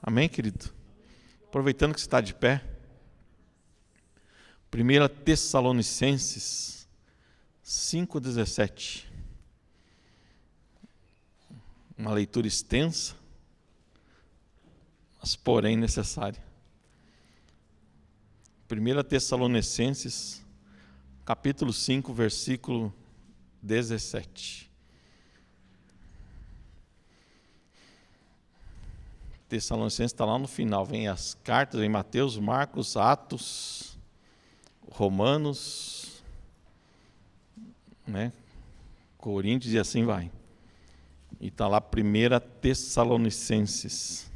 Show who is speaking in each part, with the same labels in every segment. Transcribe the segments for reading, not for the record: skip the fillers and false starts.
Speaker 1: Amém, querido? Aproveitando que você está de pé. 1 Tessalonicenses 5,17. Uma leitura extensa, mas porém necessária. 1 Tessalonicenses, capítulo 5, versículo 17. Tessalonicenses está lá no final, vem as cartas, vem Mateus, Marcos, Atos, Romanos, Coríntios e assim vai. E está lá 1 Tessalonicenses.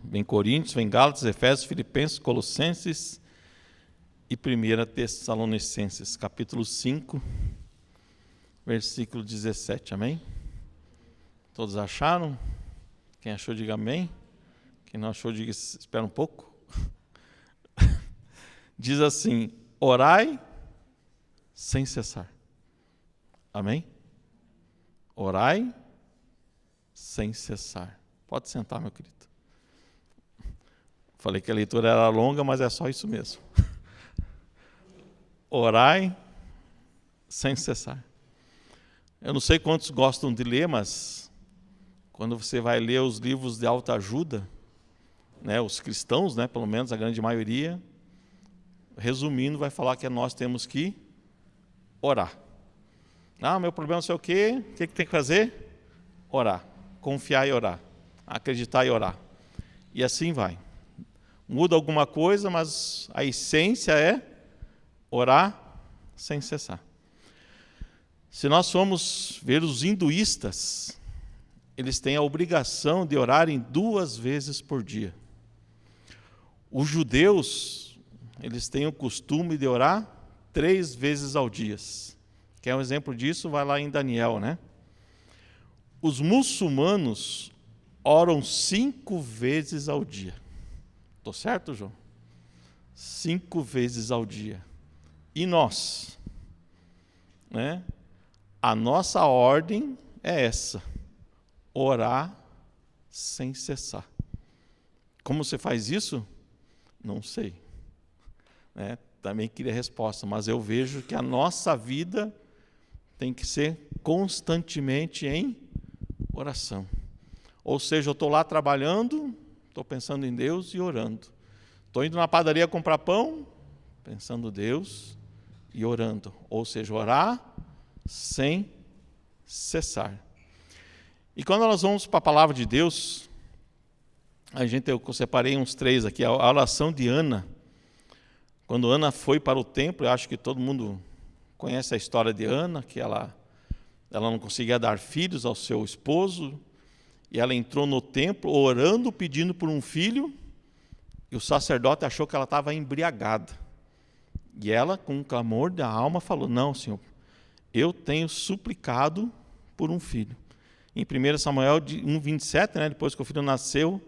Speaker 1: Vem Coríntios, vem Gálatas, Efésios, Filipenses, Colossenses e 1 Tessalonicenses, capítulo 5, versículo 17, amém? Todos acharam? Quem achou, diga amém. Quem não achou, diga espera um pouco. Diz assim: orai sem cessar. Amém? Orai sem cessar. Pode sentar, meu querido. Falei que a leitura era longa, mas é só isso mesmo. Orai sem cessar. Eu não sei quantos gostam de ler, mas quando você vai ler os livros de autoajuda, os cristãos, pelo menos a grande maioria, resumindo, vai falar que nós temos que orar. Meu problema não sei o quê, o que tem que fazer? Orar, confiar e orar, acreditar e orar. E assim vai. Muda alguma coisa, mas a essência é orar sem cessar. Se nós formos ver os hinduístas, eles têm a obrigação de orarem 2 vezes por dia. Os judeus, eles têm o costume de orar 3 vezes ao dia. Quer um exemplo disso? Vai lá em Daniel, Os muçulmanos oram 5 vezes ao dia. Estou certo, João? 5 vezes ao dia. E nós? A nossa ordem é essa: orar sem cessar. Como você faz isso? Não sei. Também queria resposta, mas eu vejo que a nossa vida tem que ser constantemente em oração. Ou seja, eu estou lá trabalhando, estou pensando em Deus e orando. Estou indo na padaria comprar pão, pensando em Deus e orando. Ou seja, orar sem cessar. E quando nós vamos para a palavra de Deus, eu separei uns 3 aqui, a oração de Ana. Quando Ana foi para o templo, eu acho que todo mundo conhece a história de Ana, que ela não conseguia dar filhos ao seu esposo, e ela entrou no templo orando, pedindo por um filho, e o sacerdote achou que ela estava embriagada. E ela, com um clamor da alma, falou: não, Senhor, eu tenho suplicado por um filho. Em 1 Samuel 1,27, depois que o filho nasceu,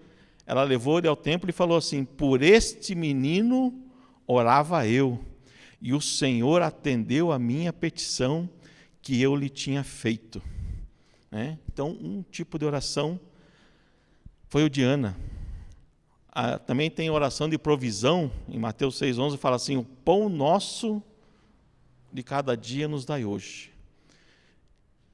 Speaker 1: ela levou ele ao templo e falou assim: por este menino orava eu, e o Senhor atendeu a minha petição que eu lhe tinha feito. Então, um tipo de oração foi o de Ana. Também tem oração de provisão, em Mateus 6,11 fala assim: o pão nosso de cada dia nos dai hoje.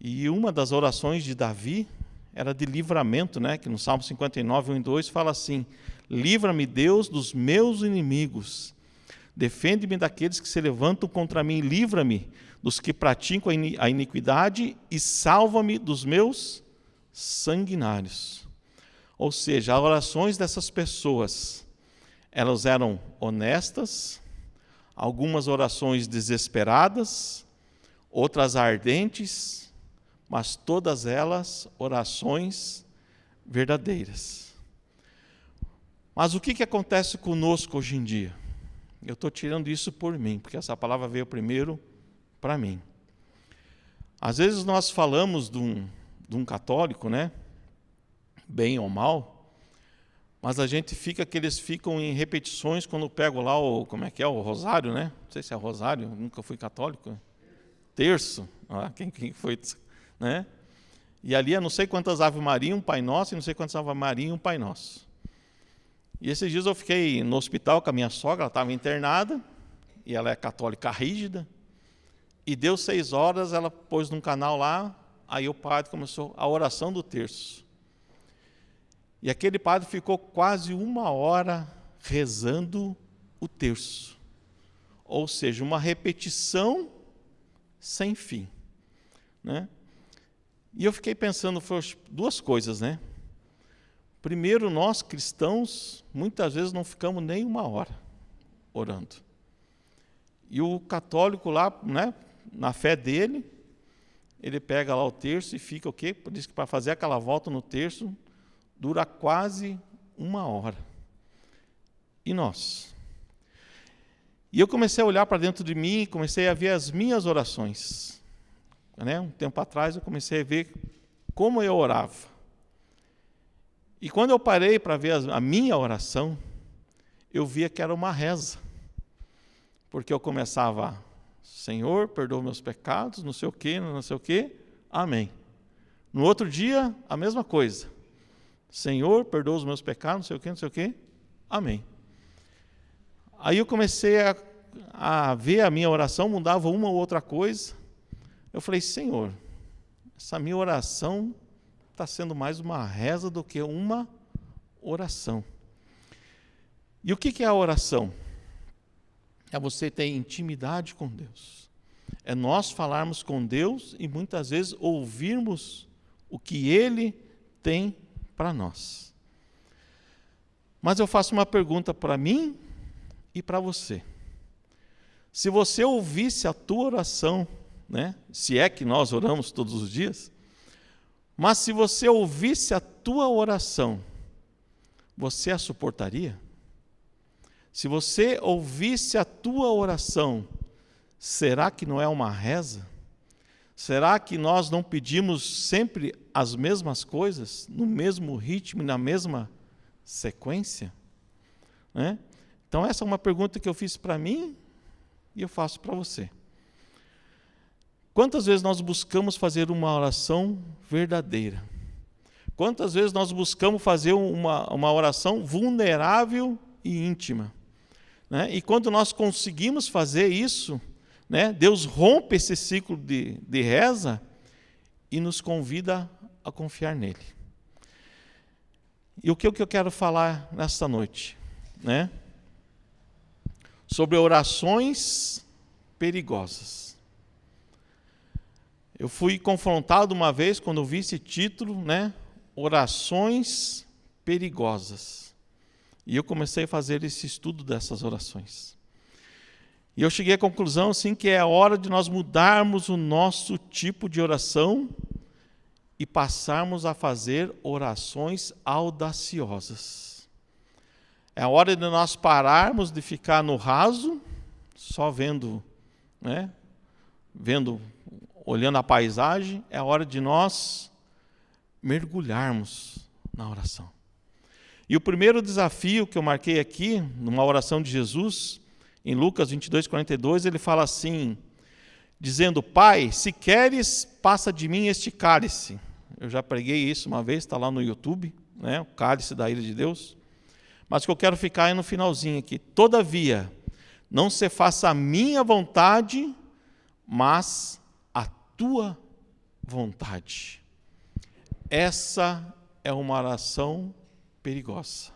Speaker 1: E uma das orações de Davi era de livramento, que no Salmo 59, 1 e 2 fala assim: livra-me, Deus, dos meus inimigos, defende-me daqueles que se levantam contra mim, livra-me dos que praticam a iniquidade e salva-me dos meus sanguinários. Ou seja, as orações dessas pessoas, elas eram honestas, algumas orações desesperadas, outras ardentes, mas todas elas orações verdadeiras. Mas o que acontece conosco hoje em dia? Eu estou tirando isso por mim, porque essa palavra veio primeiro para mim. Às vezes nós falamos de um católico, bem ou mal, mas a gente fica que eles ficam em repetições quando pego lá o rosário, Não sei se é rosário, nunca fui católico. Terço, quem foi, E ali não sei quantas Ave Maria, um Pai Nosso, e não sei quantas Ave Maria e um Pai Nosso. E esses dias eu fiquei no hospital com a minha sogra, ela estava internada, e ela é católica rígida, e deu 6 horas, ela pôs num canal lá, aí o padre começou a oração do terço. E aquele padre ficou quase 1 hora rezando o terço. Ou seja, uma repetição sem fim, né? E eu fiquei pensando, duas coisas, né? Primeiro, nós cristãos, muitas vezes não ficamos nem 1 hora orando. E o católico lá, né, na fé dele, ele pega lá o terço e fica o quê? Diz que para fazer aquela volta no terço, dura quase 1 hora. E nós? E eu comecei a olhar para dentro de mim, comecei a ver as minhas orações. Né? Um tempo atrás eu comecei a ver como eu orava. E quando eu parei para ver a minha oração, eu via que era uma reza. Porque eu começava, Senhor, perdoa meus pecados, não sei o quê, amém. No outro dia, a mesma coisa. Senhor, perdoa os meus pecados, não sei o quê, amém. Aí eu comecei a ver a minha oração, mudava uma ou outra coisa. Eu falei, Senhor, essa minha oração está sendo mais uma reza do que uma oração. E o que é a oração? É você ter intimidade com Deus. É nós falarmos com Deus e muitas vezes ouvirmos o que Ele tem para nós. Mas eu faço uma pergunta para mim e para você. Se você ouvisse a tua oração, né, se é que nós oramos todos os dias, mas se você ouvisse a tua oração, você a suportaria? Se você ouvisse a tua oração, será que não é uma reza? Será que nós não pedimos sempre as mesmas coisas, no mesmo ritmo e na mesma sequência? Né? Então essa é uma pergunta que eu fiz para mim e eu faço para você. Quantas vezes nós buscamos fazer uma oração verdadeira? Quantas vezes nós buscamos fazer uma oração vulnerável e íntima? Né? E quando nós conseguimos fazer isso, né, Deus rompe esse ciclo de reza e nos convida a confiar nele. E o que eu quero falar nesta noite? Né? Sobre orações perigosas. Eu fui confrontado uma vez, quando eu vi esse título, né? Orações perigosas. E eu comecei a fazer esse estudo dessas orações. E eu cheguei à conclusão, assim, que é a hora de nós mudarmos o nosso tipo de oração e passarmos a fazer orações audaciosas. É a hora de nós pararmos de ficar no raso, só vendo, né? Olhando a paisagem, é a hora de nós mergulharmos na oração. E o primeiro desafio que eu marquei aqui, numa oração de Jesus, em Lucas 22:42, ele fala assim, dizendo, Pai, se queres, passa de mim este cálice. Eu já preguei isso uma vez, está lá no YouTube, né, o cálice da ira de Deus. Mas o que eu quero ficar é no finalzinho aqui. Todavia, não se faça a minha vontade, mas a tua vontade. Essa é uma oração perigosa.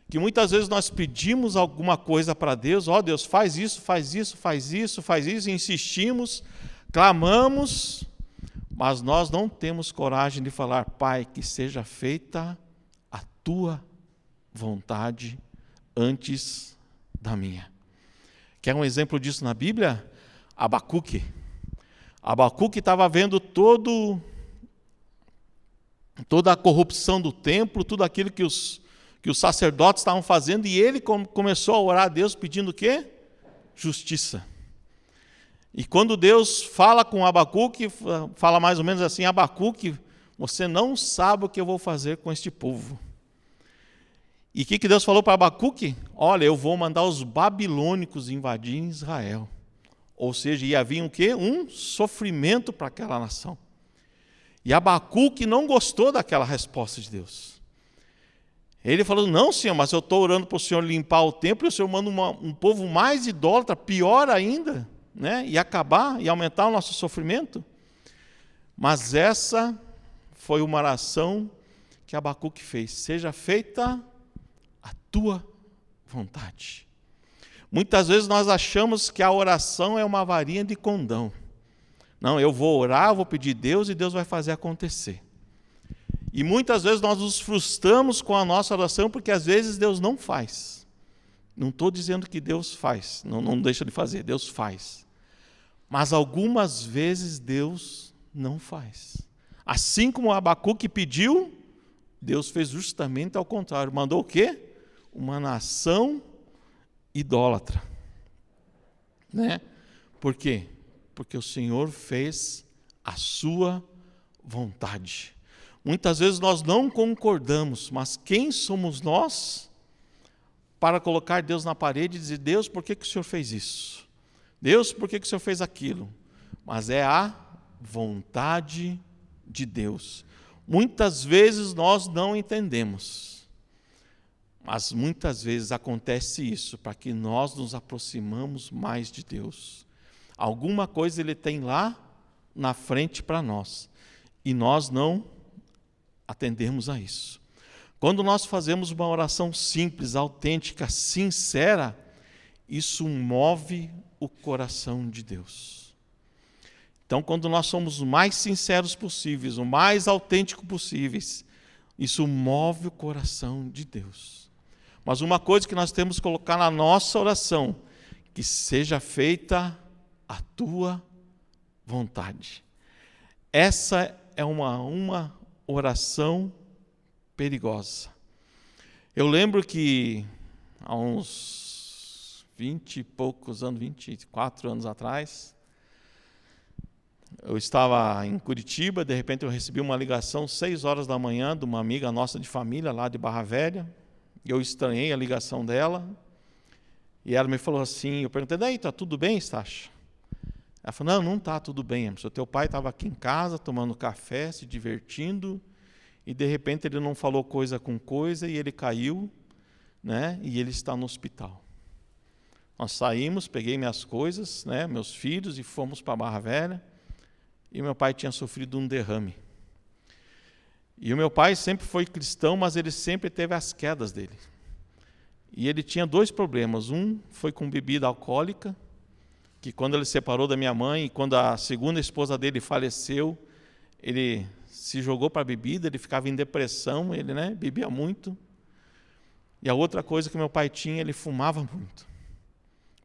Speaker 1: Que muitas vezes nós pedimos alguma coisa para Deus, ó Deus, faz isso, faz isso, faz isso, faz isso, e insistimos, clamamos, mas nós não temos coragem de falar, Pai, que seja feita a tua vontade antes da minha. Quer um exemplo disso na Bíblia? Abacuque. Abacuque estava vendo toda a corrupção do templo, tudo aquilo que os sacerdotes estavam fazendo, e ele começou a orar a Deus pedindo o quê? Justiça. E quando Deus fala com Abacuque, fala mais ou menos assim, Abacuque, você não sabe o que eu vou fazer com este povo. E o que Deus falou para Abacuque? Olha, eu vou mandar os babilônicos invadirem Israel. Ou seja, ia vir o quê? Um sofrimento para aquela nação. E Abacuque não gostou daquela resposta de Deus. Ele falou, não, Senhor, mas eu estou orando para o Senhor limpar o templo, e o Senhor manda um povo mais idólatra, pior ainda, né? E acabar, e aumentar o nosso sofrimento. Mas essa foi uma oração que Abacuque fez. Seja feita a tua vontade. Muitas vezes nós achamos que a oração é uma varinha de condão. Não, eu vou orar, vou pedir a Deus e Deus vai fazer acontecer. E muitas vezes nós nos frustramos com a nossa oração porque às vezes Deus não faz. Não estou dizendo que Deus faz, não deixa de fazer, Deus faz. Mas algumas vezes Deus não faz. Assim como Abacuque pediu, Deus fez justamente ao contrário. Mandou o quê? Uma nação idólatra. Né? Por quê? Porque o Senhor fez a sua vontade. Muitas vezes nós não concordamos, mas quem somos nós para colocar Deus na parede e dizer, Deus, por que o Senhor fez isso? Deus, por que o Senhor fez aquilo? Mas é a vontade de Deus. Muitas vezes nós não entendemos, mas muitas vezes acontece isso para que nós nos aproximamos mais de Deus. Alguma coisa Ele tem lá na frente para nós e nós não atendemos a isso. Quando nós fazemos uma oração simples, autêntica, sincera, isso move o coração de Deus. Então, quando nós somos o mais sinceros possíveis, o mais autêntico possíveis, isso move o coração de Deus. Mas uma coisa que nós temos que colocar na nossa oração, que seja feita a tua vontade. Essa é uma oração perigosa. Eu lembro que há uns 20 e poucos anos, 24 anos atrás, eu estava em Curitiba, de repente eu recebi uma ligação 6 horas da manhã de uma amiga nossa de família lá de Barra Velha. Eu estranhei a ligação dela e ela me falou assim, eu perguntei, daí, está tudo bem, Sasha? Ela falou, não está tudo bem, Emerson. Teu pai estava aqui em casa tomando café, se divertindo, e de repente ele não falou coisa com coisa e ele caiu, né? E ele está no hospital. Nós saímos, peguei minhas coisas, né, meus filhos, e fomos para Barra Velha, e meu pai tinha sofrido um derrame. E o meu pai sempre foi cristão, mas ele sempre teve as quedas dele. E ele tinha 2 problemas. Um foi com bebida alcoólica, que quando ele se separou da minha mãe, e quando a segunda esposa dele faleceu, ele se jogou para a bebida, ele ficava em depressão, ele, né, bebia muito. E a outra coisa que meu pai tinha, ele fumava muito.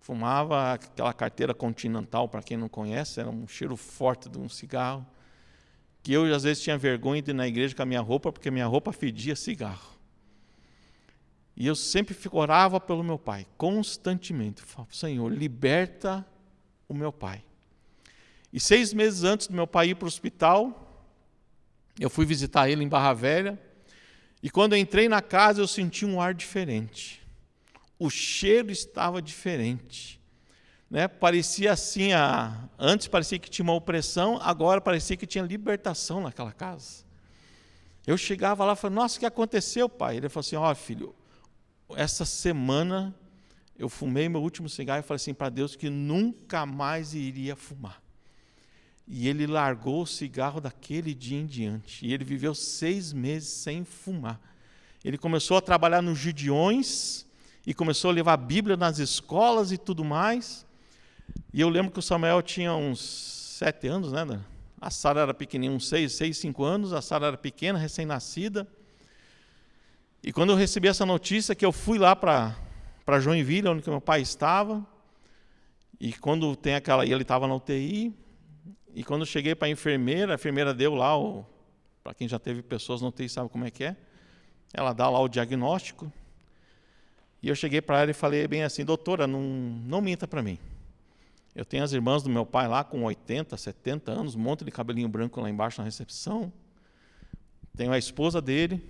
Speaker 1: Fumava aquela carteira Continental, para quem não conhece, era um cheiro forte de um cigarro, que eu às vezes tinha vergonha de ir na igreja com a minha roupa, porque minha roupa fedia cigarro. E eu sempre orava pelo meu pai, constantemente. Falava, Senhor, liberta o meu pai. E 6 meses antes do meu pai ir para o hospital, eu fui visitar ele em Barra Velha, e quando eu entrei na casa, eu senti um ar diferente. O cheiro estava diferente. Né? Parecia assim, antes parecia que tinha uma opressão, agora parecia que tinha libertação naquela casa. Eu chegava lá e falei, nossa, o que aconteceu, pai? Ele falou assim, ó, filho, essa semana eu fumei meu último cigarro e falei assim para Deus que nunca mais iria fumar. E ele largou o cigarro daquele dia em diante. E ele viveu 6 meses sem fumar. Ele começou a trabalhar nos Gideões e começou a levar a Bíblia nas escolas e tudo mais. E eu lembro que o Samuel tinha uns 7 anos, né? A Sara era pequenininha, uns 5 anos. A Sara era pequena, recém-nascida. E quando eu recebi essa notícia, que eu fui lá para Joinville, onde meu pai estava, e quando tem ele estava na UTI, e quando eu cheguei para a enfermeira deu lá, para quem já teve pessoas na UTI sabe como é que é, ela dá lá o diagnóstico, e eu cheguei para ela e falei bem assim, doutora, não minta para mim. Eu tenho as irmãs do meu pai lá com 80, 70 anos, um monte de cabelinho branco lá embaixo na recepção, tenho a esposa dele,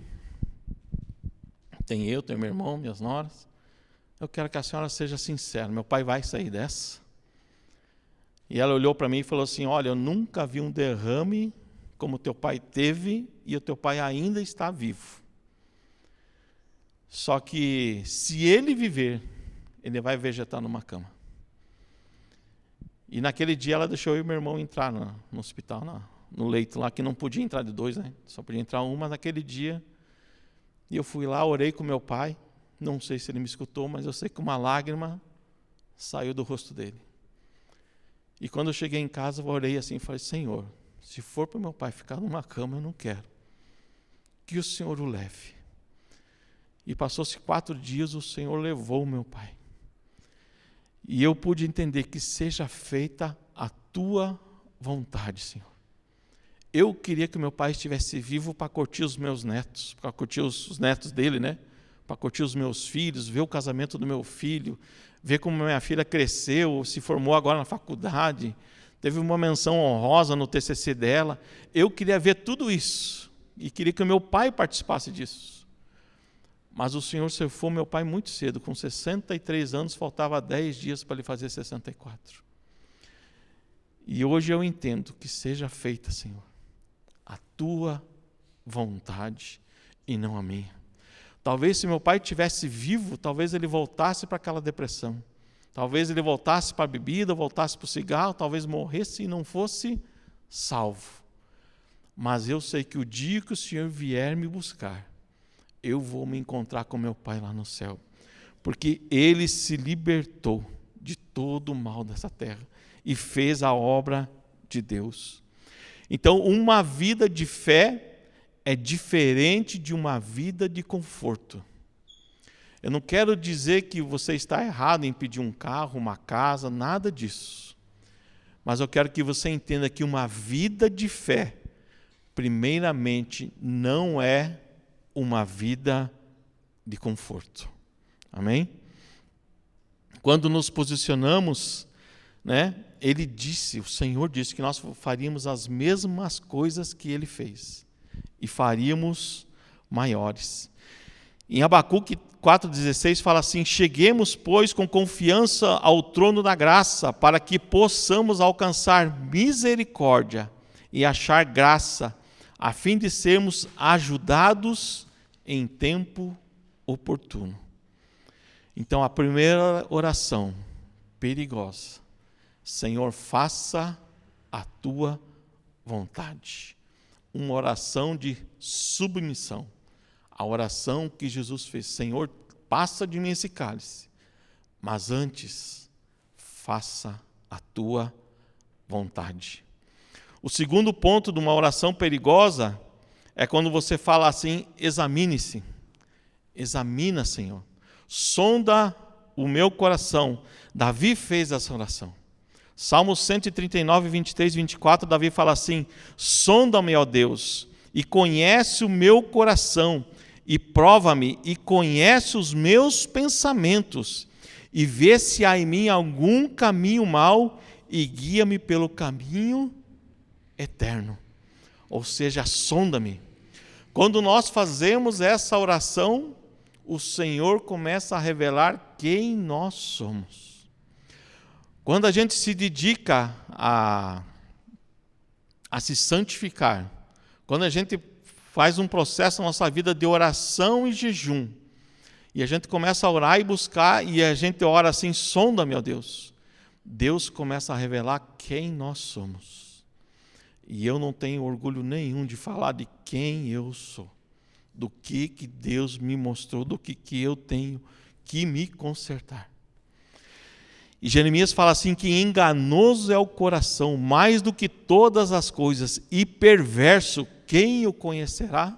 Speaker 1: tenho meu irmão, minhas noras. Eu quero que a senhora seja sincera, meu pai vai sair dessa. E ela olhou para mim e falou assim, olha, eu nunca vi um derrame como teu pai teve e o teu pai ainda está vivo. Só que se ele viver, ele vai vegetar numa cama. E naquele dia ela deixou eu e meu irmão entrar no hospital, no leito lá, que não podia entrar de dois, né? Só podia entrar um, mas naquele dia. E eu fui lá, orei com meu pai. Não sei se ele me escutou, mas eu sei que uma lágrima saiu do rosto dele. E quando eu cheguei em casa, eu orei assim e falei: Senhor, se for para o meu pai ficar numa cama, eu não quero. Que o Senhor o leve. E passou-se 4 dias, o Senhor levou o meu pai. E eu pude entender que seja feita a tua vontade, Senhor. Eu queria que meu pai estivesse vivo para curtir os meus netos, para curtir os netos dele, né? Para curtir os meus filhos, ver o casamento do meu filho, ver como minha filha cresceu, se formou agora na faculdade, teve uma menção honrosa no TCC dela. Eu queria ver tudo isso e queria que o meu pai participasse disso. Mas o Senhor cefou meu pai muito cedo, com 63 anos, faltava 10 dias para ele fazer 64. E hoje eu entendo que seja feita, Senhor, a tua vontade e não a minha. Talvez se meu pai estivesse vivo, talvez ele voltasse para aquela depressão. Talvez ele voltasse para a bebida, voltasse para o cigarro, talvez morresse e não fosse salvo. Mas eu sei que o dia que o Senhor vier me buscar, eu vou me encontrar com meu pai lá no céu, porque ele se libertou de todo o mal dessa terra e fez a obra de Deus. Então, uma vida de fé é diferente de uma vida de conforto. Eu não quero dizer que você está errado em pedir um carro, uma casa, nada disso. Mas eu quero que você entenda que uma vida de fé, primeiramente, não é uma vida de conforto. Amém? Quando nos posicionamos, né, o Senhor disse que nós faríamos as mesmas coisas que Ele fez e faríamos maiores. Em Abacuque 4,16 fala assim: cheguemos, pois, com confiança ao trono da graça, para que possamos alcançar misericórdia e achar graça, a fim de sermos ajudados em tempo oportuno. Então, a primeira oração perigosa: Senhor, faça a tua vontade. Uma oração de submissão. A oração que Jesus fez: Senhor, passa de mim esse cálice, mas antes, faça a tua vontade. O segundo ponto de uma oração perigosa é quando você fala assim: examine-se. Examina, Senhor. Sonda o meu coração. Davi fez essa oração. Salmos 139, 23 e 24, Davi fala assim: sonda-me, ó Deus, e conhece o meu coração, e prova-me, e conhece os meus pensamentos, e vê se há em mim algum caminho mau, e guia-me pelo caminho eterno. Ou seja, sonda-me. Quando nós fazemos essa oração, o Senhor começa a revelar quem nós somos. Quando a gente se dedica a se santificar, quando a gente faz um processo na nossa vida de oração e jejum, e a gente começa a orar e buscar, e a gente ora assim: sonda-me, ó Deus, Deus começa a revelar quem nós somos. E eu não tenho orgulho nenhum de falar de quem eu sou, do que Deus me mostrou, do que eu tenho que me consertar. E Jeremias fala assim que enganoso é o coração, mais do que todas as coisas, e perverso, quem o conhecerá?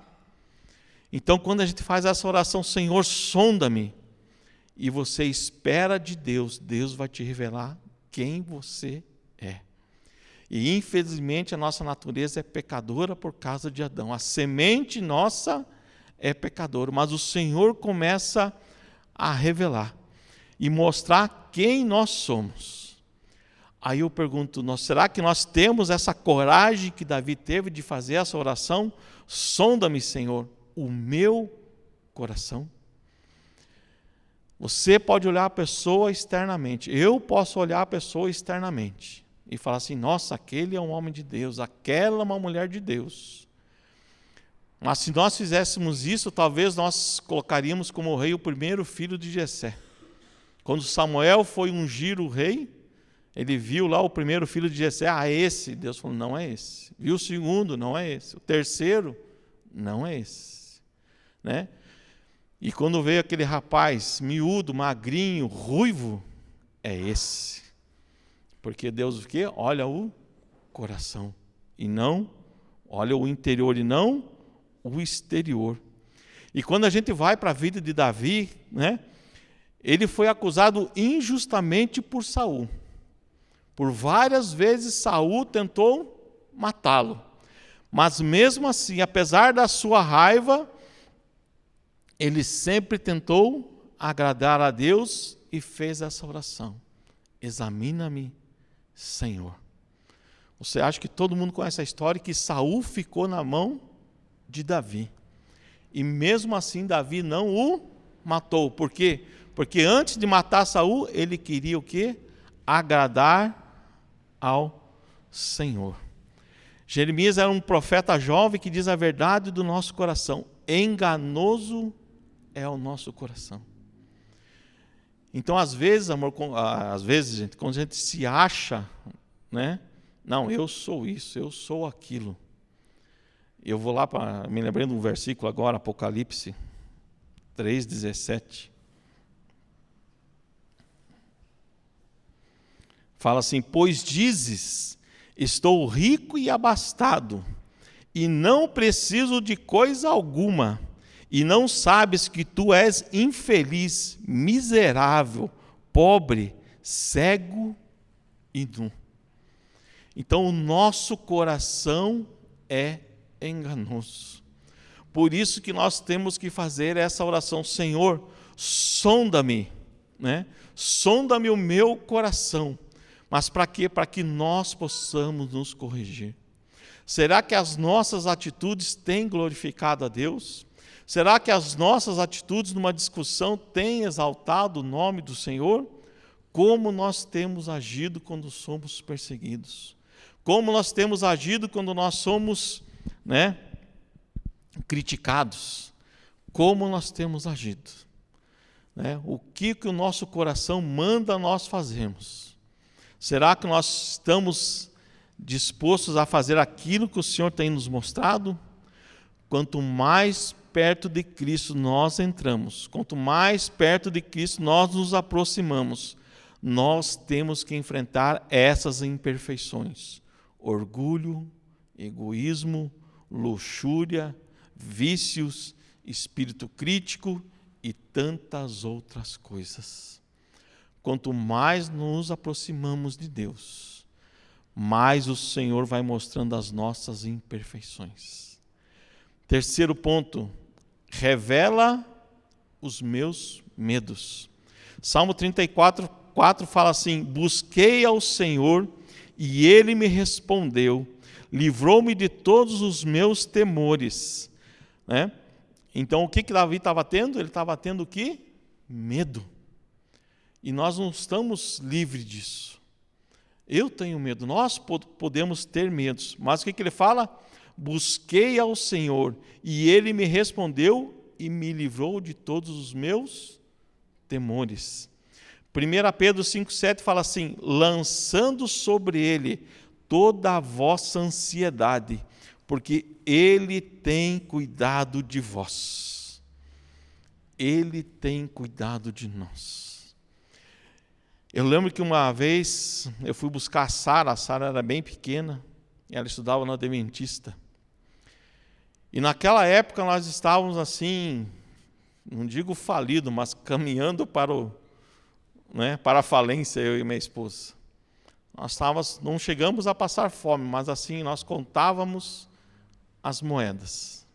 Speaker 1: Então, quando a gente faz essa oração: Senhor, sonda-me, e você espera de Deus, Deus vai te revelar quem você é. E infelizmente a nossa natureza é pecadora por causa de Adão. A semente nossa é pecadora, mas o Senhor começa a revelar e mostrar quem nós somos. Aí eu pergunto: será que nós temos essa coragem que Davi teve de fazer essa oração? Sonda-me, Senhor, o meu coração. Você pode olhar a pessoa externamente, eu posso olhar a pessoa externamente, e falar assim, nossa, aquele é um homem de Deus, aquela é uma mulher de Deus. Mas se nós fizéssemos isso, talvez nós colocaríamos como rei o primeiro filho de Jessé. Quando Samuel foi ungir o rei, ele viu lá o primeiro filho de Jessé, esse. Deus falou, não é esse. Viu o segundo, não é esse. O terceiro, não é esse. Né? E quando veio aquele rapaz miúdo, magrinho, ruivo, é esse. Porque Deus o quê? Olha o coração. E não, olha o interior e não o exterior. E quando a gente vai para a vida de Davi, né, ele foi acusado injustamente por Saul. Por várias vezes Saul tentou matá-lo. Mas mesmo assim, apesar da sua raiva, ele sempre tentou agradar a Deus e fez essa oração. Examina-me, Senhor. Você acha que todo mundo conhece a história que Saul ficou na mão de Davi. E mesmo assim Davi não o matou. Por quê? Porque antes de matar Saul, ele queria o quê? Agradar ao Senhor. Jeremias era um profeta jovem que diz a verdade do nosso coração. Enganoso é o nosso coração. Então, às vezes, amor, gente, quando a gente se acha, né? Não, eu sou isso, eu sou aquilo. Eu vou lá para, me lembrei de um versículo agora, Apocalipse 3:17. Fala assim, pois dizes, estou rico e abastado, e não preciso de coisa alguma, e não sabes que tu és infeliz, miserável, pobre, cego e nu. Então o nosso coração é enganoso. Por isso que nós temos que fazer essa oração, Senhor, sonda-me, né? Sonda-me o meu coração. Mas para quê? Para que nós possamos nos corrigir. Será que as nossas atitudes têm glorificado a Deus? Será que as nossas atitudes numa discussão têm exaltado o nome do Senhor? Como nós temos agido quando somos perseguidos? Como nós temos agido quando nós somos, né, criticados? Como nós temos agido? Né? O que o nosso coração manda nós fazermos? Será que nós estamos dispostos a fazer aquilo que o Senhor tem nos mostrado? Quanto mais perto de Cristo nós entramos, quanto mais perto de Cristo nós nos aproximamos, nós temos que enfrentar essas imperfeições. Orgulho, egoísmo, luxúria, vícios, espírito crítico e tantas outras coisas. Quanto mais nos aproximamos de Deus, mais o Senhor vai mostrando as nossas imperfeições. Terceiro ponto, revela os meus medos. Salmo 34:4 fala assim, busquei ao Senhor e Ele me respondeu, livrou-me de todos os meus temores. Né? Então o que Davi estava tendo? Ele estava tendo o quê? Medo. E nós não estamos livres disso. Eu tenho medo, nós podemos ter medos. Mas o que ele fala? Busquei ao Senhor e Ele me respondeu e me livrou de todos os meus temores. 1 Pedro 5,7 fala assim, lançando sobre Ele toda a vossa ansiedade, porque Ele tem cuidado de vós. Ele tem cuidado de nós. Eu lembro que uma vez eu fui buscar a Sara era bem pequena, e ela estudava na Adventista. E naquela época nós estávamos assim, não digo falido, mas caminhando para a falência, eu e minha esposa. Não chegamos a passar fome, mas assim nós contávamos as moedas.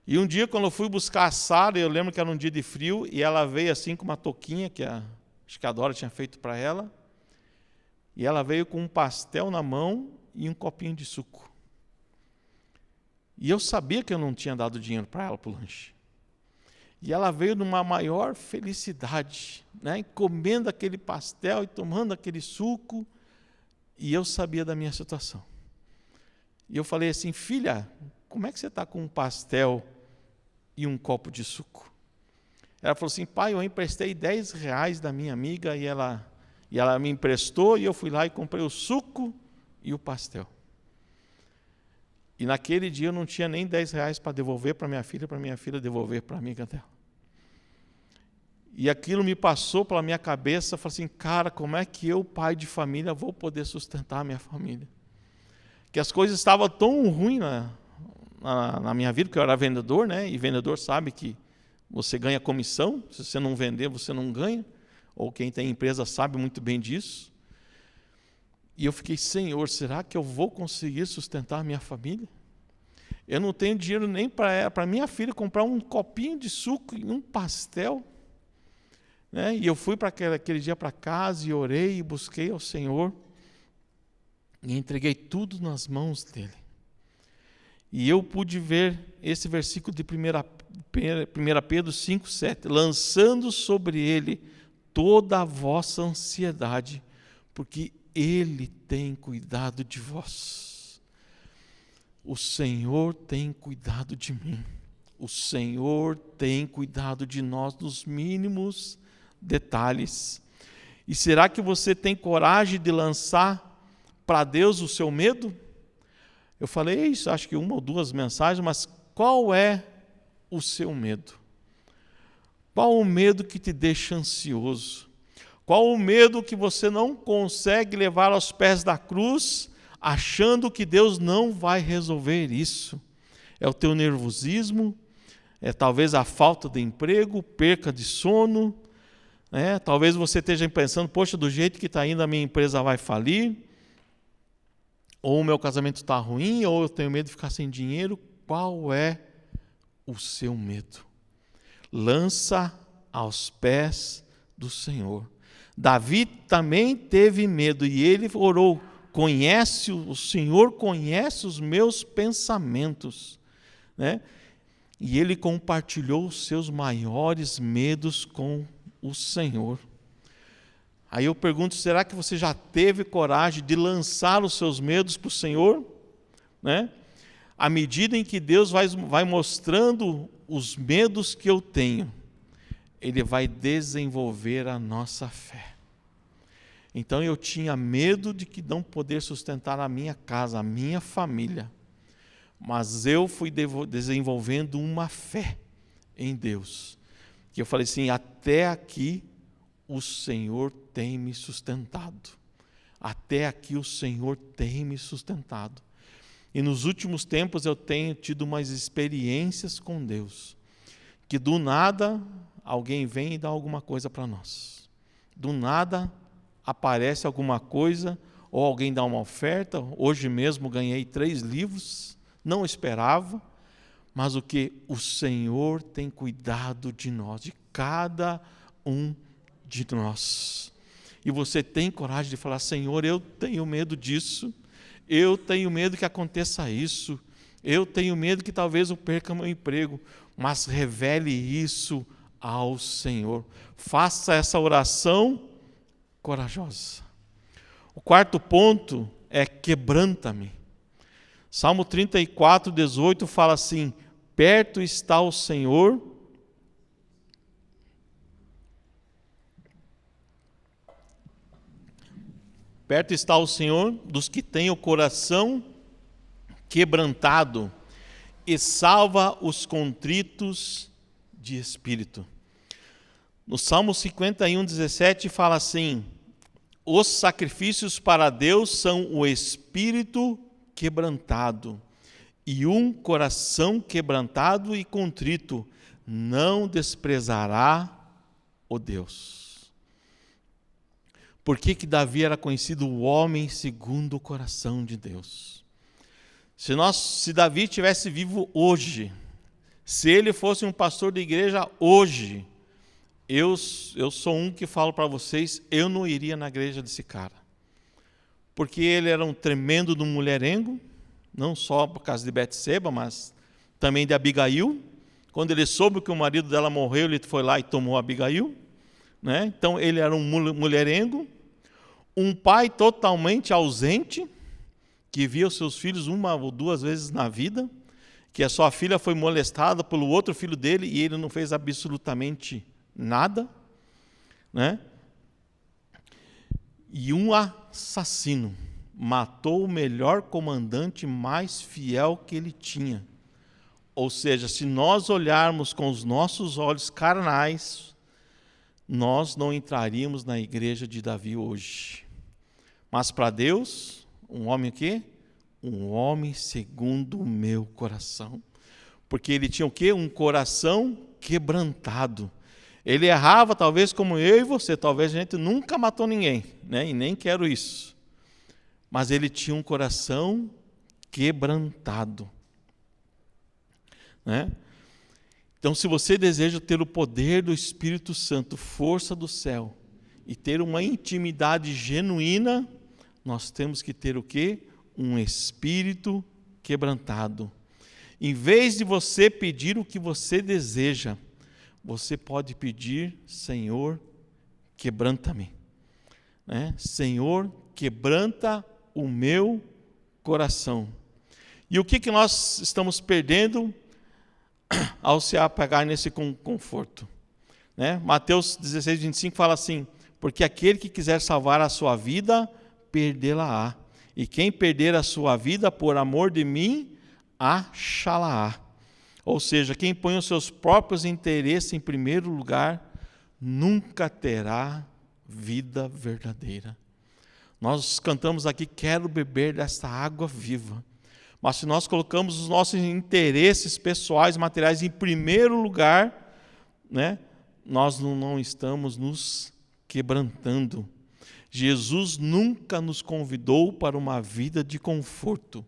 Speaker 1: E um dia quando eu fui buscar a Sara, eu lembro que era um dia de frio, e ela veio assim com uma touquinha acho que a Dora tinha feito para ela, e ela veio com um pastel na mão e um copinho de suco. E eu sabia que eu não tinha dado dinheiro para ela para o lanche. E ela veio numa maior felicidade, né? Comendo aquele pastel e tomando aquele suco. E eu sabia da minha situação. E eu falei assim: filha, como é que você está com um pastel e um copo de suco? Ela falou assim: pai, eu emprestei R$10 da minha amiga e ela me emprestou, e eu fui lá e comprei o suco e o pastel. E naquele dia eu não tinha nem R$10 para devolver para minha filha devolver para a amiga dela. E aquilo me passou pela minha cabeça, eu falei assim: cara, como é que eu, pai de família, vou poder sustentar a minha família? Que as coisas estavam tão ruins na minha vida, porque eu era vendedor, né? E vendedor sabe que você ganha comissão, se você não vender, você não ganha, ou quem tem empresa sabe muito bem disso. E eu fiquei: Senhor, será que eu vou conseguir sustentar a minha família? Eu não tenho dinheiro nem para minha filha comprar um copinho de suco e um pastel. Né? E eu fui para aquele dia para casa e orei e busquei ao Senhor e entreguei tudo nas mãos dele. E eu pude ver esse versículo de 1 Pedro 5,7, lançando sobre ele toda a vossa ansiedade, porque ele tem cuidado de vós. O Senhor tem cuidado de mim. O Senhor tem cuidado de nós nos mínimos detalhes. E será que você tem coragem de lançar para Deus o seu medo? Eu falei isso, acho que 1 ou 2 mensagens, mas qual é o seu medo? Qual o medo que te deixa ansioso? Qual o medo que você não consegue levar aos pés da cruz, achando que Deus não vai resolver isso? É o teu nervosismo? É talvez a falta de emprego, perca de sono? Talvez você esteja pensando: poxa, do jeito que está indo a minha empresa vai falir, ou o meu casamento está ruim, ou eu tenho medo de ficar sem dinheiro. Qual é o seu medo? Lança aos pés do Senhor. Davi também teve medo e ele orou: o Senhor conhece os meus pensamentos. Né? E ele compartilhou os seus maiores medos com o Senhor. Aí eu pergunto: será que você já teve coragem de lançar os seus medos para o Senhor? Né? À medida em que Deus vai mostrando os medos que eu tenho, Ele vai desenvolver a nossa fé. Então eu tinha medo de que não poder sustentar a minha casa, a minha família. Mas eu fui desenvolvendo uma fé em Deus. Que eu falei assim: até aqui o Senhor tem me sustentado. Até aqui o Senhor tem me sustentado. E nos últimos tempos eu tenho tido umas experiências com Deus. Que do nada alguém vem e dá alguma coisa para nós. Do nada aparece alguma coisa, ou alguém dá uma oferta. Hoje mesmo ganhei 3 livros, não esperava, mas o Senhor tem cuidado de nós, de cada um de nós. E você tem coragem de falar: Senhor, eu tenho medo disso, eu tenho medo que aconteça isso, eu tenho medo que talvez eu perca meu emprego, mas revele isso ao Senhor. Faça essa oração corajosa. O 4º ponto é: quebranta-me. Salmo 34, 18 fala assim: perto está o Senhor dos que têm o coração quebrantado e salva os contritos de espírito. No Salmo 51, 17 fala assim: os sacrifícios para Deus são o espírito quebrantado, e um coração quebrantado e contrito não desprezará o Deus. Por que Davi era conhecido o homem segundo o coração de Deus? Se Davi estivesse vivo hoje, se ele fosse um pastor de igreja hoje, eu sou um que falo para vocês: eu não iria na igreja desse cara. Porque ele era um tremendo de um mulherengo, não só por causa de Betseba, mas também de Abigail. Quando ele soube que o marido dela morreu, ele foi lá e tomou Abigail. Né? Então ele era um mulherengo, Um pai totalmente ausente, que via os seus filhos uma ou duas vezes na vida, que a sua filha foi molestada pelo outro filho dele e ele não fez absolutamente nada, né? E um assassino matou o melhor comandante mais fiel que ele tinha. Ou seja, se nós olharmos com os nossos olhos carnais, nós não entraríamos na igreja de Davi hoje. Mas para Deus, um homem o quê? Um homem segundo o meu coração. Porque ele tinha o quê? Um coração quebrantado. Ele errava, talvez como eu e você, talvez a gente nunca matou ninguém, né? E nem quero isso. Mas ele tinha um coração quebrantado, né? Então, se você deseja ter o poder do Espírito Santo, força do céu, e ter uma intimidade genuína, nós temos que ter o quê? Um espírito quebrantado. Em vez de você pedir o que você deseja, você pode pedir: Senhor, quebranta-me, né? Senhor, quebranta o meu coração. E o que nós estamos perdendo ao se apegar nesse conforto, né? Mateus 16, 25 fala assim: porque aquele que quiser salvar a sua vida, perdê-la-á. E quem perder a sua vida por amor de mim, achá-la-á. Ou seja, quem põe os seus próprios interesses em primeiro lugar, nunca terá vida verdadeira. Nós cantamos aqui: quero beber desta água viva. Mas se nós colocamos os nossos interesses pessoais, materiais em primeiro lugar, né, nós não estamos nos quebrantando. Jesus nunca nos convidou para uma vida de conforto,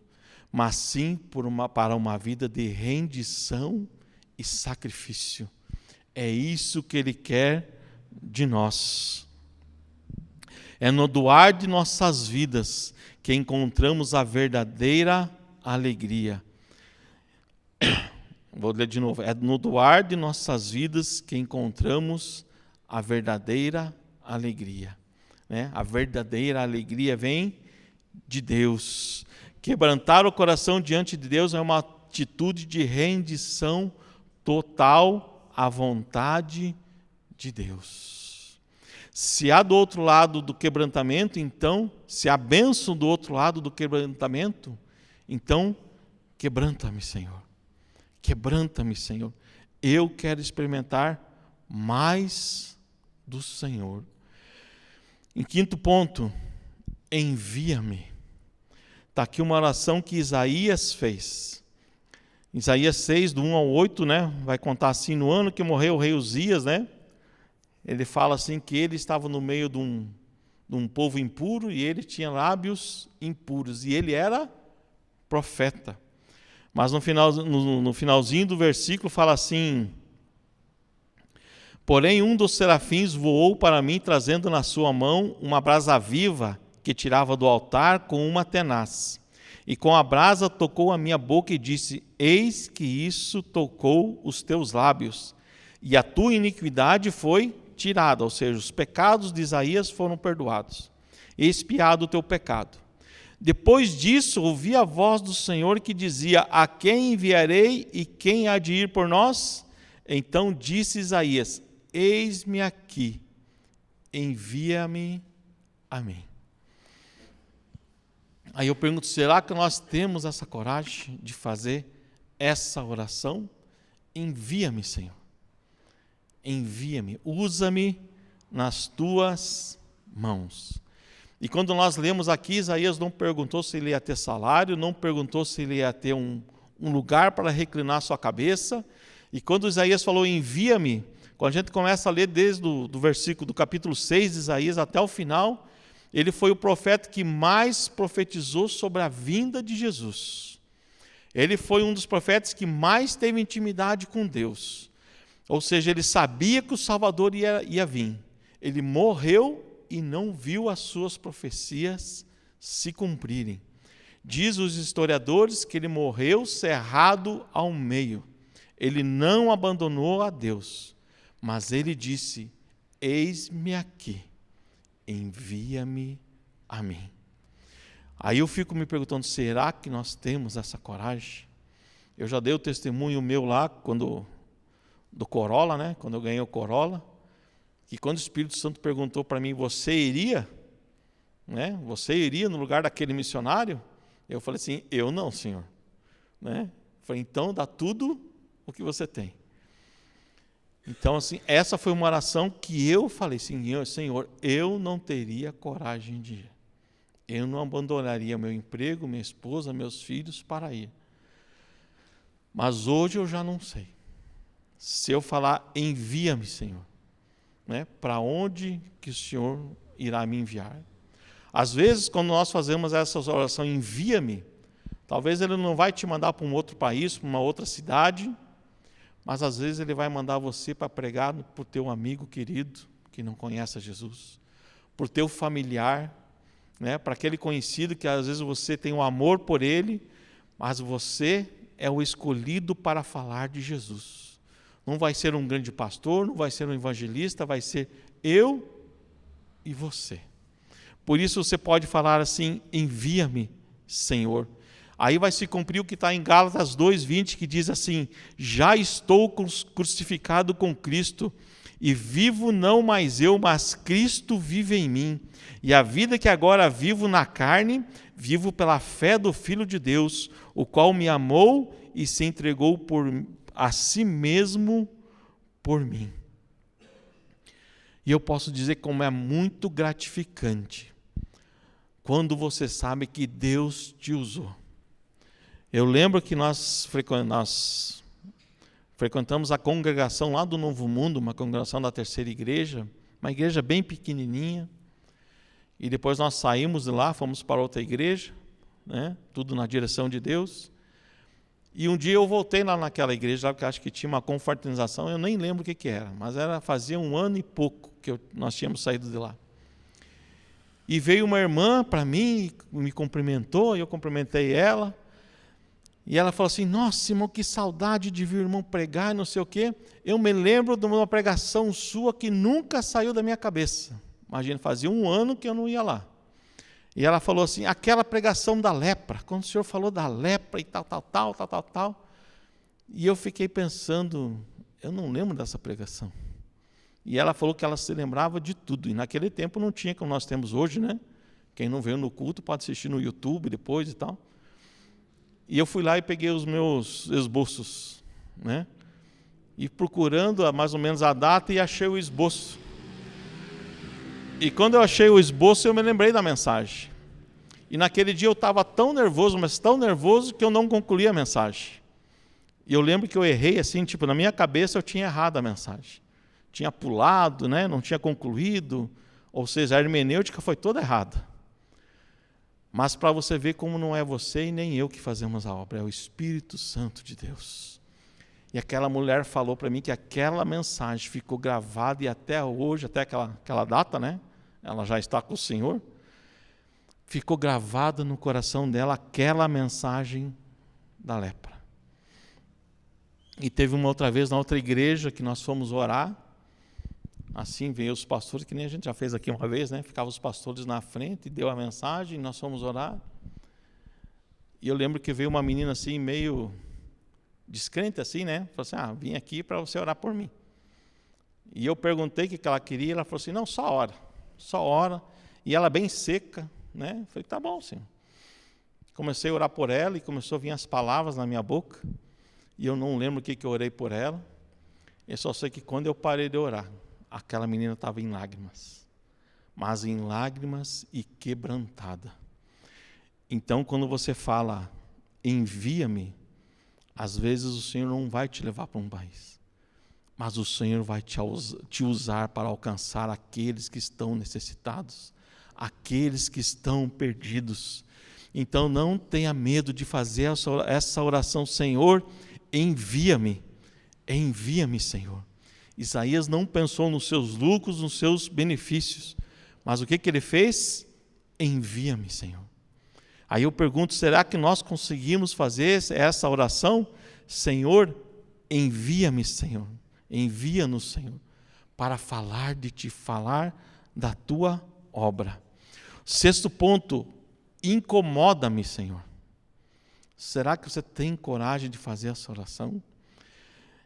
Speaker 1: mas sim para uma vida de rendição e sacrifício. É isso que Ele quer de nós. É no doar de nossas vidas que encontramos a verdadeira alegria. Vou ler de novo. É no doar de nossas vidas que encontramos a verdadeira alegria, né? A verdadeira alegria vem de Deus. Quebrantar o coração diante de Deus é uma atitude de rendição total à vontade de Deus. Se há do outro lado do quebrantamento, então, se há bênção do outro lado do quebrantamento, então, quebranta-me, Senhor. Quebranta-me, Senhor. Eu quero experimentar mais do Senhor. Em quinto ponto, envia-me. Está aqui uma oração que Isaías fez. Isaías 6, do 1 ao 8, né? Vai contar assim: no ano que morreu o rei Uzias, né? Ele fala assim que ele estava no meio de um povo impuro e ele tinha lábios impuros. E ele era profeta. Mas no finalzinho do versículo fala assim: porém um dos serafins voou para mim, trazendo na sua mão uma brasa viva que tirava do altar com uma tenaz. E com a brasa tocou a minha boca e disse: eis que isso tocou os teus lábios, e a tua iniquidade foi tirada. Ou seja, os pecados de Isaías foram perdoados, expiado o teu pecado. Depois disso, ouvi a voz do Senhor que dizia: a quem enviarei e quem há de ir por nós? Então disse Isaías: eis-me aqui, envia-me a mim. Aí eu pergunto: será que nós temos essa coragem de fazer essa oração? Envia-me, Senhor. Envia-me, usa-me nas tuas mãos. E quando nós lemos aqui, Isaías não perguntou se ele ia ter salário, não perguntou se ele ia ter um lugar para reclinar sua cabeça. E quando Isaías falou envia-me, quando a gente começa a ler desde do versículo do capítulo 6 de Isaías até o final, ele foi o profeta que mais profetizou sobre a vinda de Jesus. Ele foi um dos profetas que mais teve intimidade com Deus. Ou seja, ele sabia que o Salvador ia vir. Ele morreu e não viu as suas profecias se cumprirem. Diz os historiadores que ele morreu cerrado ao meio. Ele não abandonou a Deus, mas ele disse: eis-me aqui, envia-me a mim. Aí eu fico me perguntando, será que nós temos essa coragem? Eu já dei o testemunho meu lá, do Corolla, né? Quando eu ganhei o Corolla, que quando o Espírito Santo perguntou para mim, você iria? Né? Você iria no lugar daquele missionário? Eu falei assim, eu não, Senhor. Né? Eu falei, então dá tudo o que você tem. Então, assim, essa foi uma oração que eu falei, Senhor, eu não teria coragem de ir. Eu não abandonaria meu emprego, minha esposa, meus filhos para ir. Mas hoje eu já não sei. Se eu falar, envia-me, Senhor, né? Para onde que o Senhor irá me enviar? Às vezes, quando nós fazemos essa oração, envia-me, talvez Ele não vai te mandar para um outro país, para uma outra cidade, mas às vezes Ele vai mandar você para pregar por teu amigo querido, que não conhece a Jesus, por teu familiar, né? Para aquele conhecido que às vezes você tem um amor por ele, mas você é o escolhido para falar de Jesus. Não vai ser um grande pastor, não vai ser um evangelista, vai ser eu e você. Por isso você pode falar assim, envia-me, Senhor. Aí vai se cumprir o que está em Gálatas 2:20, que diz assim, já estou crucificado com Cristo, e vivo não mais eu, mas Cristo vive em mim. E a vida que agora vivo na carne, vivo pela fé do Filho de Deus, o qual me amou e se entregou a si mesmo por mim. E eu posso dizer como é muito gratificante quando você sabe que Deus te usou. Eu lembro que nós frequentamos a congregação lá do Novo Mundo, uma congregação da Terceira Igreja, uma igreja bem pequenininha, e depois nós saímos de lá, fomos para outra igreja, né? Tudo na direção de Deus. E um dia eu voltei lá naquela igreja, porque acho que tinha uma confraternização, eu nem lembro o que era, mas fazia 1 ano e pouco que nós tínhamos saído de lá. E veio uma irmã para mim, me cumprimentou, e eu cumprimentei ela, e ela falou assim, nossa, irmão, que saudade de vir o irmão pregar, não sei o quê. Eu me lembro de uma pregação sua que nunca saiu da minha cabeça. Imagina, fazia 1 ano que eu não ia lá. E ela falou assim, aquela pregação da lepra, quando o senhor falou da lepra e tal. E eu fiquei pensando, eu não lembro dessa pregação. E ela falou que ela se lembrava de tudo. E naquele tempo não tinha como nós temos hoje, né? Quem não veio no culto pode assistir no YouTube depois e tal. E eu fui lá e peguei os meus esboços, né? E procurando mais ou menos a data e achei o esboço. E quando eu achei o esboço, eu me lembrei da mensagem. E naquele dia eu estava tão nervoso, mas tão nervoso, que eu não concluí a mensagem. E eu lembro que eu errei assim, tipo, na minha cabeça eu tinha errado a mensagem. Tinha pulado, né? Não tinha concluído, ou seja, a hermenêutica foi toda errada. Mas para você ver como não é você e nem eu que fazemos a obra, é o Espírito Santo de Deus. E aquela mulher falou para mim que aquela mensagem ficou gravada e até hoje, até aquela data, né? Ela já está com o Senhor. Ficou gravada no coração dela aquela mensagem da lepra. E teve uma outra vez na outra igreja que nós fomos orar. Assim veio os pastores, que nem a gente já fez aqui uma vez, né? Ficavam os pastores na frente, deu a mensagem, nós fomos orar. E eu lembro que veio uma menina assim, meio descrente assim, né? Falou assim, vim aqui para você orar por mim. E eu perguntei o que ela queria, ela falou assim, não, só ora. E ela bem seca, né? Eu falei, tá bom, Senhor. Comecei a orar por ela e começou a vir as palavras na minha boca. E eu não lembro o que eu orei por ela. Eu só sei que quando eu parei de orar, aquela menina estava em lágrimas, mas em lágrimas e quebrantada. Então, quando você fala, envia-me, às vezes o Senhor não vai te levar para um país, mas o Senhor vai te usar para alcançar aqueles que estão necessitados, aqueles que estão perdidos. Então, não tenha medo de fazer essa oração, Senhor, envia-me, Senhor. Isaías não pensou nos seus lucros, nos seus benefícios, mas o que ele fez? Envia-me, Senhor. Aí eu pergunto, será que nós conseguimos fazer essa oração? Senhor, envia-me, Senhor. Envia-nos, Senhor, para falar de Ti, falar da Tua obra. Sexto ponto, incomoda-me, Senhor. Será que você tem coragem de fazer essa oração?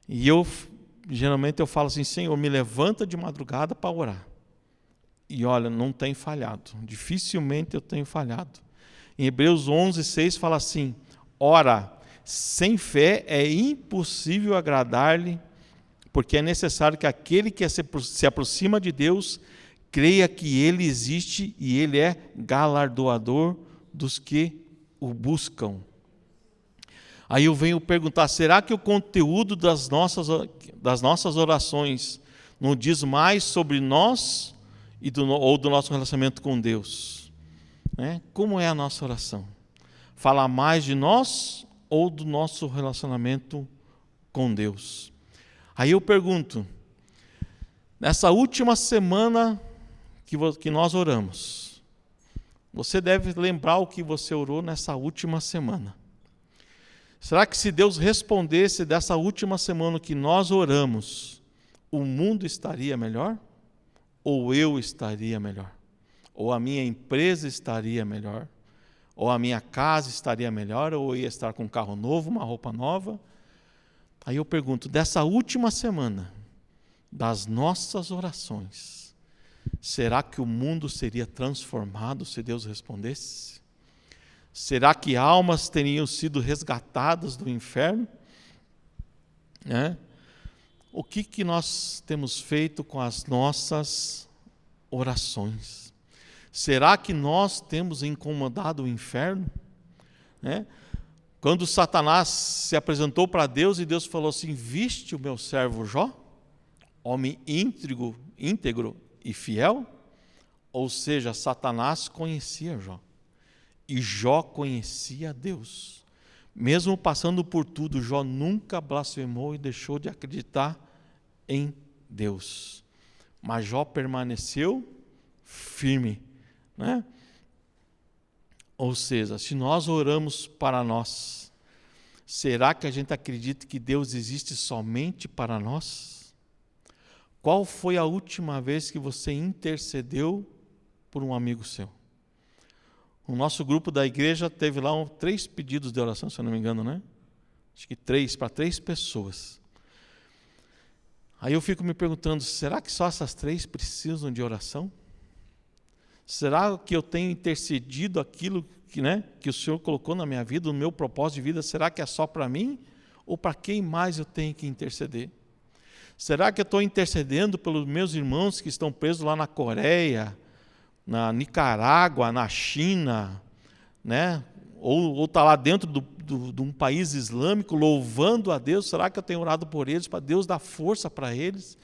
Speaker 1: E geralmente eu falo assim, Senhor, me levanta de madrugada para orar. E olha, não tem falhado. Dificilmente eu tenho falhado. Em Hebreus 11:6 fala assim, ora, sem fé é impossível agradar-lhe, porque é necessário que aquele que se aproxima de Deus creia que Ele existe e Ele é galardoador dos que o buscam. Aí eu venho perguntar, será que o conteúdo das nossas orações não diz mais sobre nós ou do nosso relacionamento com Deus? Como é a nossa oração? Fala mais de nós ou do nosso relacionamento com Deus? Aí eu pergunto, nessa última semana que nós oramos, você deve lembrar o que você orou nessa última semana. Será que se Deus respondesse dessa última semana que nós oramos, o mundo estaria melhor? Ou eu estaria melhor? Ou a minha empresa estaria melhor? Ou a minha casa estaria melhor? Ou eu ia estar com um carro novo, uma roupa nova? Aí eu pergunto, dessa última semana, das nossas orações, será que o mundo seria transformado se Deus respondesse? Será que almas teriam sido resgatadas do inferno? O que nós temos feito com as nossas orações? Será que nós temos incomodado o inferno? Quando Satanás se apresentou para Deus e Deus falou assim, viste o meu servo Jó? Homem íntegro e fiel? Ou seja, Satanás conhecia Jó. E Jó conhecia Deus. Mesmo passando por tudo, Jó nunca blasfemou e deixou de acreditar em Deus. Mas Jó permaneceu firme. Ou seja, se nós oramos para nós, será que a gente acredita que Deus existe somente para nós? Qual foi a última vez que você intercedeu por um amigo seu? O nosso grupo da igreja teve lá 3 pedidos de oração, se eu não me engano, Acho que 3, para 3 pessoas. Aí eu fico me perguntando, será que só essas 3 precisam de oração? Será que eu tenho intercedido aquilo que o Senhor colocou na minha vida, o meu propósito de vida, será que é só para mim? Ou para quem mais eu tenho que interceder? Será que eu estou intercedendo pelos meus irmãos que estão presos lá na Coreia, na Nicarágua, na China, ou está lá dentro de um país islâmico, louvando a Deus? Será que eu tenho orado por eles, para Deus dar força para eles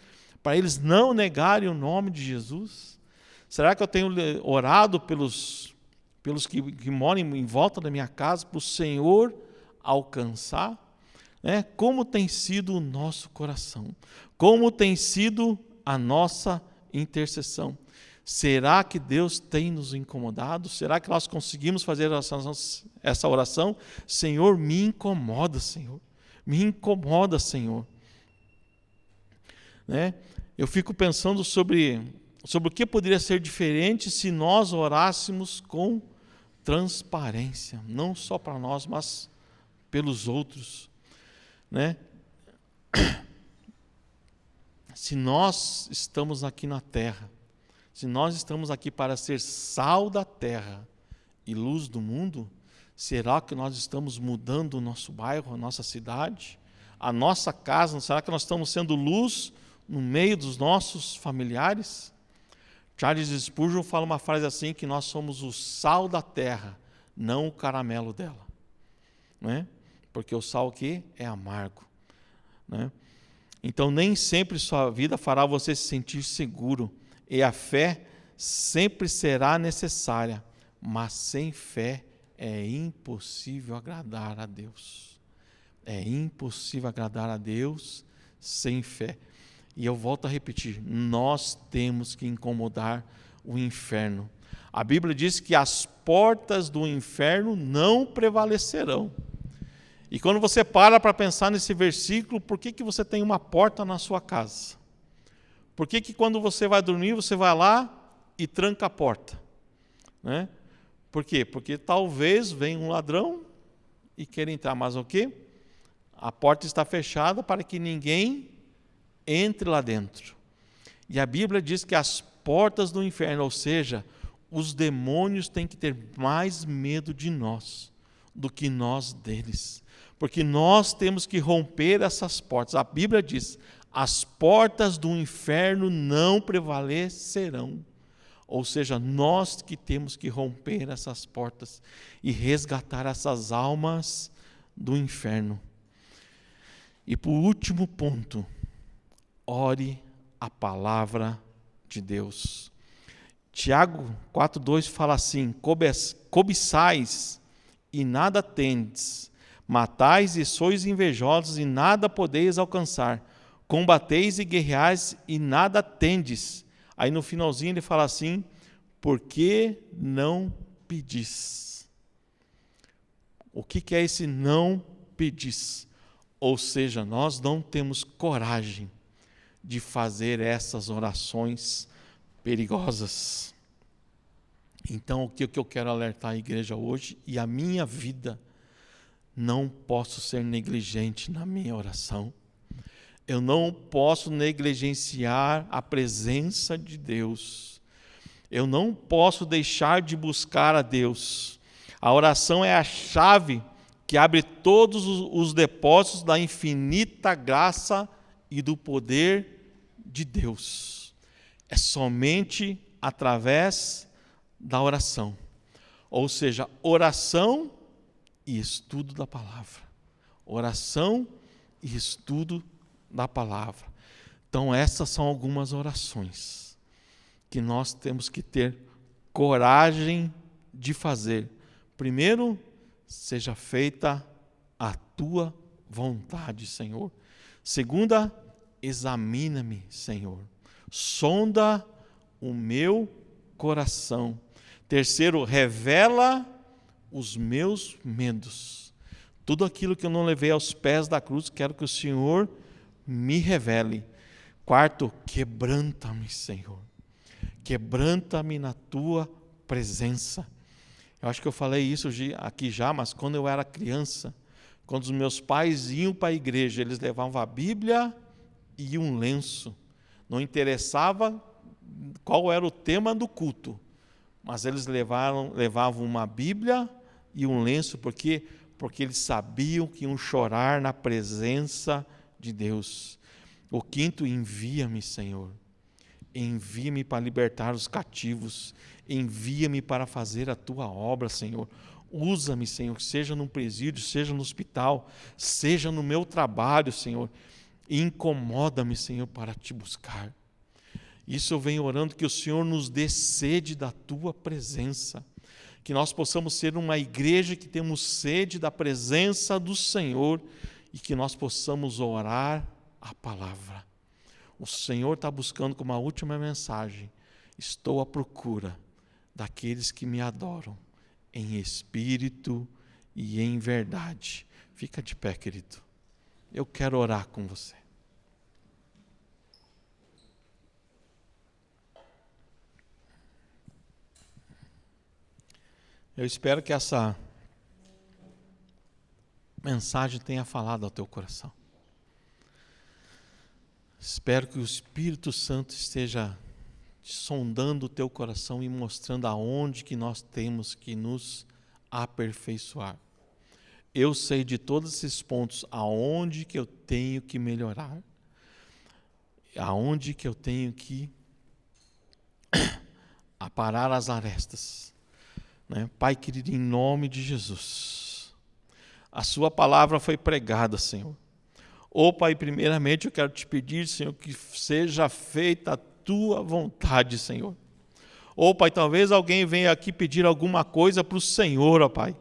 Speaker 1: não negarem o nome de Jesus? Será que eu tenho orado pelos que moram em volta da minha casa, para o Senhor alcançar? Como tem sido o nosso coração? Como tem sido a nossa intercessão? Será que Deus tem nos incomodado? Será que nós conseguimos fazer essa oração? Senhor, me incomoda, Senhor. Me incomoda, Senhor. Eu fico pensando sobre o que poderia ser diferente se nós orássemos com transparência, não só para nós, mas pelos outros. Se nós estamos aqui na terra, se nós estamos aqui para ser sal da terra e luz do mundo, será que nós estamos mudando o nosso bairro, a nossa cidade, a nossa casa? Será que nós estamos sendo luz no meio dos nossos familiares? Charles Spurgeon fala uma frase assim, que nós somos o sal da terra, não o caramelo dela. Porque o sal aqui é amargo. Então, nem sempre sua vida fará você se sentir seguro, e a fé sempre será necessária, mas sem fé é impossível agradar a Deus. É impossível agradar a Deus sem fé. E eu volto a repetir, nós temos que incomodar o inferno. A Bíblia diz que as portas do inferno não prevalecerão. E quando você para pensar nesse versículo, por que você tem uma porta na sua casa? Por que quando você vai dormir, você vai lá e tranca a porta? né? Por quê? Porque talvez venha um ladrão e queira entrar, mas o quê? A porta está fechada para que ninguém entre lá dentro. E a Bíblia diz que as portas do inferno, ou seja, os demônios têm que ter mais medo de nós do que nós deles. Porque nós temos que romper essas portas. A Bíblia diz, as portas do inferno não prevalecerão. Ou seja, nós que temos que romper essas portas e resgatar essas almas do inferno. E por último ponto, ore a palavra de Deus. Tiago 4,2 fala assim: cobiçais e nada tendes, matais e sois invejosos e nada podeis alcançar, combateis e guerreais e nada tendes. Aí no finalzinho ele fala assim: por que não pedis? O que é esse não pedis? Ou seja, nós não temos coragem de fazer essas orações perigosas. Então, o que eu quero alertar a igreja hoje e a minha vida, não posso ser negligente na minha oração. Eu não posso negligenciar a presença de Deus. Eu não posso deixar de buscar a Deus. A oração é a chave que abre todos os depósitos da infinita graça e do poder de Deus. É somente através da oração. Ou seja, oração e estudo da palavra. Oração e estudo da palavra. Então, essas são algumas orações que nós temos que ter coragem de fazer. Primeiro, seja feita a tua vontade, Senhor. Segunda, examina-me, Senhor. Sonda o meu coração. Terceiro, revela os meus medos. Tudo aquilo que eu não levei aos pés da cruz, quero que o Senhor me revele. Quarto, quebranta-me, Senhor. Quebranta-me na tua presença. Eu acho que eu falei isso aqui já, mas quando eu era criança, quando os meus pais iam para a igreja, eles levavam a Bíblia e um lenço. Não interessava qual era o tema do culto, mas eles levavam uma Bíblia e um lenço, porque eles sabiam que iam chorar na presença de Deus. O quinto, envia-me, Senhor. Envia-me para libertar os cativos. Envia-me para fazer a tua obra, Senhor. Usa-me, Senhor, seja num presídio, seja no hospital, seja no meu trabalho, Senhor. Incomoda-me, Senhor, para te buscar. Isso eu venho orando, que o Senhor nos dê sede da tua presença. Que nós possamos ser uma igreja que temos sede da presença do Senhor e que nós possamos orar a palavra. O Senhor está buscando como a última mensagem: estou à procura daqueles que me adoram em espírito e em verdade. Fica de pé, querido. Eu quero orar com você. Eu espero que essa mensagem tenha falado ao teu coração. Espero que o Espírito Santo esteja sondando o teu coração e mostrando aonde que nós temos que nos aperfeiçoar. Eu sei de todos esses pontos aonde que eu tenho que melhorar, aonde que eu tenho que aparar as arestas. Pai querido, em nome de Jesus, a sua palavra foi pregada, Senhor. Pai, primeiramente eu quero te pedir, Senhor, que seja feita a tua vontade, Senhor. Pai, talvez alguém venha aqui pedir alguma coisa para o Senhor, Pai.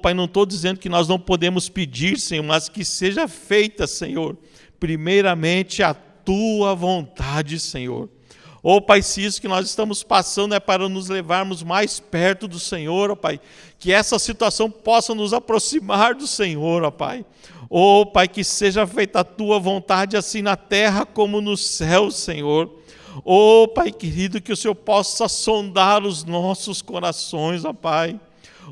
Speaker 1: Pai, não estou dizendo que nós não podemos pedir, Senhor, mas que seja feita, Senhor, primeiramente a tua vontade, Senhor. Pai, se isso que nós estamos passando é para nos levarmos mais perto do Senhor, Pai, que essa situação possa nos aproximar do Senhor, Pai. Pai, que seja feita a tua vontade assim na terra como no céu, Senhor. Oh, Pai querido, que o Senhor possa sondar os nossos corações, ó Pai.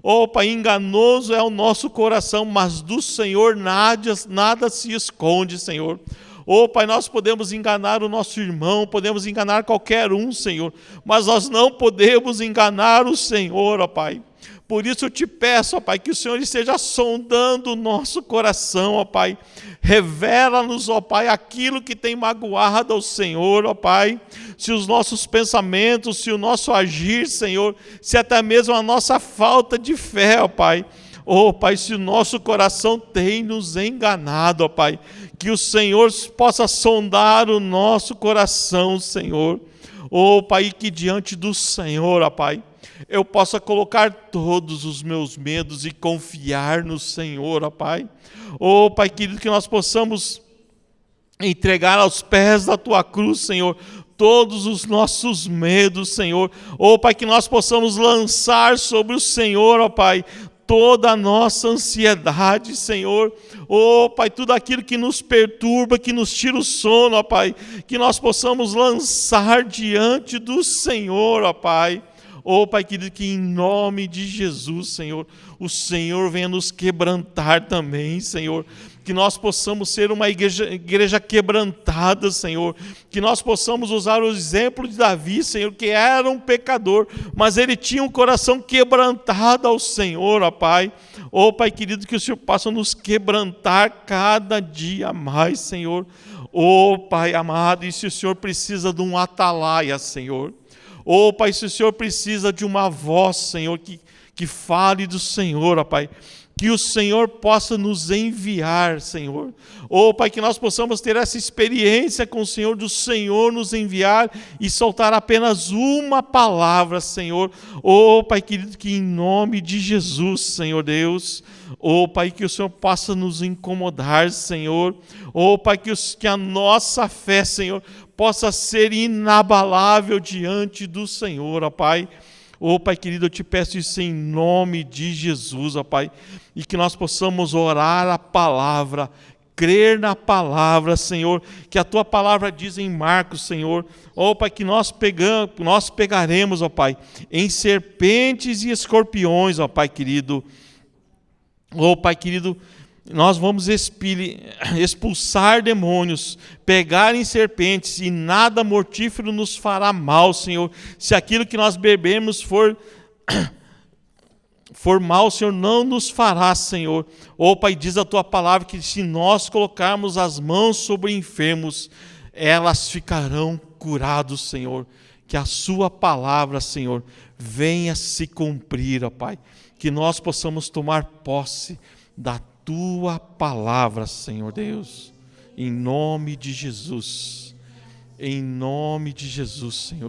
Speaker 1: Oh, Pai, enganoso é o nosso coração, mas do Senhor nada se esconde, Senhor. Oh, Pai, nós podemos enganar o nosso irmão, podemos enganar qualquer um, Senhor, mas nós não podemos enganar o Senhor, ó Pai. Por isso eu te peço, ó Pai, que o Senhor esteja sondando o nosso coração, ó Pai. Revela-nos, ó Pai, aquilo que tem magoado ao Senhor, ó Pai. Se os nossos pensamentos, se o nosso agir, Senhor, se até mesmo a nossa falta de fé, ó Pai. Oh, Pai, se o nosso coração tem nos enganado, ó Pai, que o Senhor possa sondar o nosso coração, Senhor. Oh, Pai, que diante do Senhor, ó Pai, eu possa colocar todos os meus medos e confiar no Senhor, ó Pai. Oh, Pai querido, que nós possamos entregar aos pés da Tua cruz, Senhor, todos os nossos medos, Senhor. Oh, Pai, que nós possamos lançar sobre o Senhor, ó Pai, toda a nossa ansiedade, Senhor. Oh, Pai, tudo aquilo que nos perturba, que nos tira o sono, ó Pai, que nós possamos lançar diante do Senhor, ó Pai. Oh, Pai querido, que em nome de Jesus, Senhor, o Senhor venha nos quebrantar também, Senhor. Que nós possamos ser uma igreja quebrantada, Senhor. Que nós possamos usar o exemplo de Davi, Senhor, que era um pecador, mas ele tinha um coração quebrantado ao Senhor, ó Pai. Oh, Pai querido, que o Senhor possa nos quebrantar cada dia mais, Senhor. Oh, Pai amado, e se o Senhor precisa de um atalaia, Senhor. Oh, Pai, se o Senhor precisa de uma voz, Senhor, que fale do Senhor, ó Pai, que o Senhor possa nos enviar, Senhor. Oh, Pai, que nós possamos ter essa experiência com o Senhor, do Senhor nos enviar e soltar apenas uma palavra, Senhor. Oh, Pai querido, que em nome de Jesus, Senhor Deus, oh, Pai, que o Senhor possa nos incomodar, Senhor. Oh, Pai, que a nossa fé, Senhor, possa ser inabalável diante do Senhor, ó Pai. Oh, Pai querido, eu te peço isso em nome de Jesus, ó Pai, e que nós possamos orar a palavra, crer na palavra, Senhor, que a Tua palavra diz em Marcos, Senhor, ó Pai, que nós pegaremos, ó Pai, em serpentes e escorpiões, ó Pai querido. Ó Pai querido, nós vamos expulsar demônios, pegar em serpentes, e nada mortífero nos fará mal, Senhor. Se aquilo que nós bebemos for mal, Senhor, não nos fará, Senhor. Ó Pai, diz a Tua palavra que se nós colocarmos as mãos sobre enfermos, elas ficarão curados, Senhor. Que a Sua palavra, Senhor, venha se cumprir, ó Pai. Que nós possamos tomar posse da Tua palavra, Senhor Deus, em nome de Jesus, Senhor.